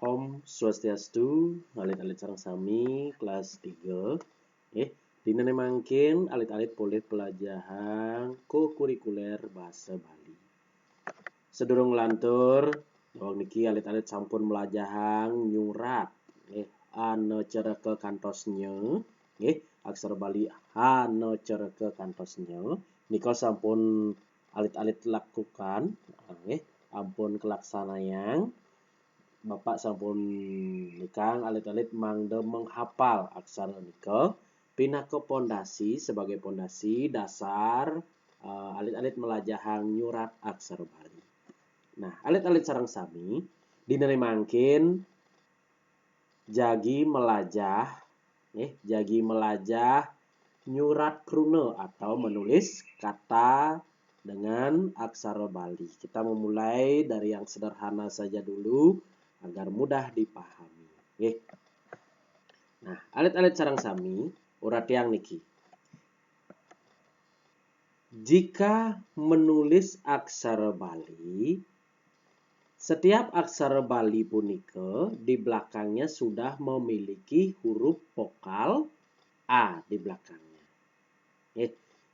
Om Swastiastu, alit-alit sareng sami kelas 3. Dina mangkin alit-alit boleh pelajaran ko-kurikuler bahasa Bali. Sedurung lantur, wong niki alit-alit sampun melajahang nyurat ane cereke kantosnya, aksara Bali ane cereke kantosnya. Nika sampun alit-alit lakukan, ampun kelaksanayang. Bapak sampun nikang alit-alit mangde menghafal aksara nika pinaka pondasi sebagai pondasi dasar alit-alit melajahang nyurat aksara Bali. Nah, alit-alit sareng sami dina mangkin jagi melajah nyurat kruna atau menulis kata dengan aksara Bali. Kita memulai dari yang sederhana saja dulu agar mudah dipahami. Nah, alit-alit sareng sami urat yang niki. Jika menulis aksara Bali, setiap aksara Bali punika di belakangnya sudah memiliki huruf vokal A di belakangnya.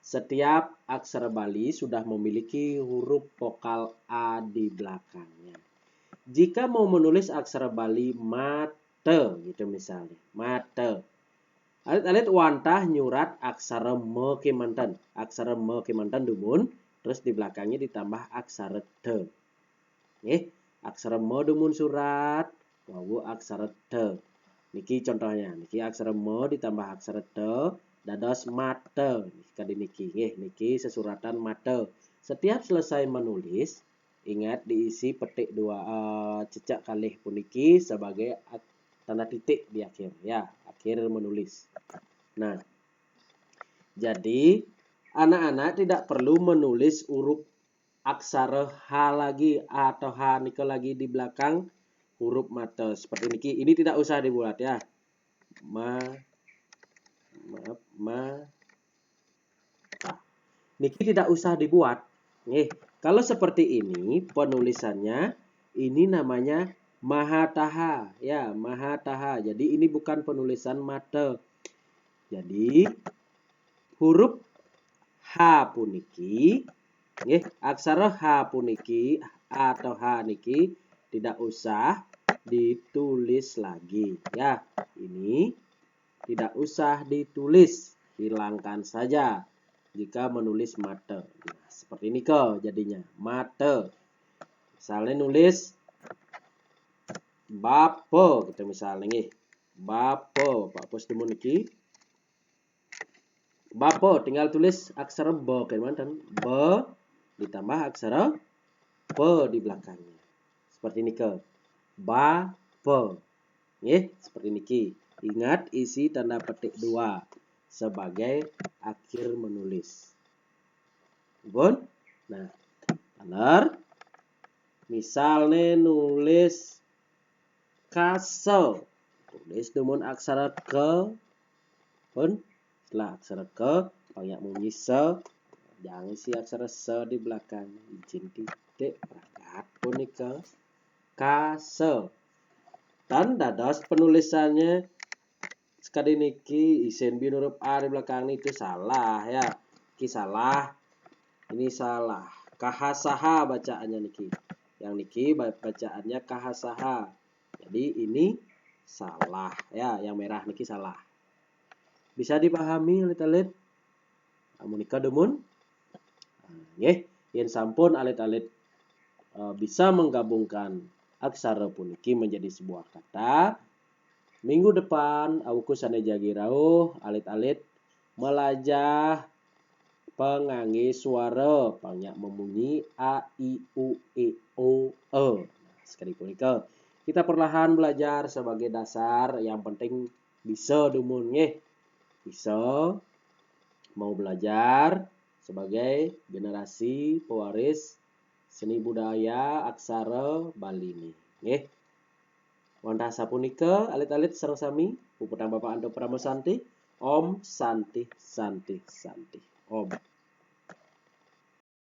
Setiap aksara Bali sudah memiliki huruf vokal A di belakangnya. Jika mau menulis aksara Bali mate, gitu misalnya, mate. Alit-alit wantah nyurat aksara me kemanten. Aksara me kemanten dumun, terus di belakangnya ditambah aksara te. Aksara me dumun surat, wawu aksara te. Niki contohnya, niki aksara me ditambah aksara te, dados mate. Niki sesuratan mate. Setiap selesai menulis, ingat diisi petik dua cecak kalih puniki sebagai tanda titik di akhir, ya, akhir menulis. Nah, jadi anak-anak tidak perlu menulis huruf aksara H lagi atau H nika lagi di belakang huruf mate seperti niki. Ini tidak usah dibuat ya. Niki tidak usah dibuat. Kalau seperti ini penulisannya ini namanya mahataha, ya, mahataha. Jadi ini bukan penulisan mate. Jadi huruf H puniki, aksara H puniki atau H niki tidak usah ditulis lagi, ya. Ini tidak usah ditulis, hilangkan saja jika menulis mate. Nah, seperti ini jadinya mate. Misalnya nulis bapo, gitu misalnya bapo, niki. Bapo tinggal tulis aksara B kemanten. B ditambah aksara P di belakangnya. Seperti ini bapo. Seperti niki. Ingat isi tanda petik 2 sebagai akhir menulis. Bun? Nah, benar. Misalnya nulis kase. Tulis dumun aksara ke. Bun? Setelah aksara ke, banyak bunyi se. Jangan isi aksara se di belakang. Izin titik peragat punika kase. Dan dados penulisannya sekali niki isen bin huruf A di belakang itu salah, ya. Ini salah. Ini salah. Kahasaha bacaannya niki. Yang niki bacaannya kahasaha. Jadi ini salah, ya. Yang merah niki salah. Bisa dipahami alit-alit? Amunika demun? Yen sampun alit-alit bisa menggabungkan aksara puniki menjadi sebuah kata. Minggu depan awku sane jagi rauh alit-alit melajah pengangge suara banyak membunyi a i u e o e. Nah, sekali punika kita perlahan belajar sebagai dasar, yang penting bisa dumun bisa mau belajar sebagai generasi pewaris seni budaya aksara Bali ini. Wantah sapunika alit-alit sareng sami puputang Bapak Anto Pramosanti. Om Santi Santi Santi. Om.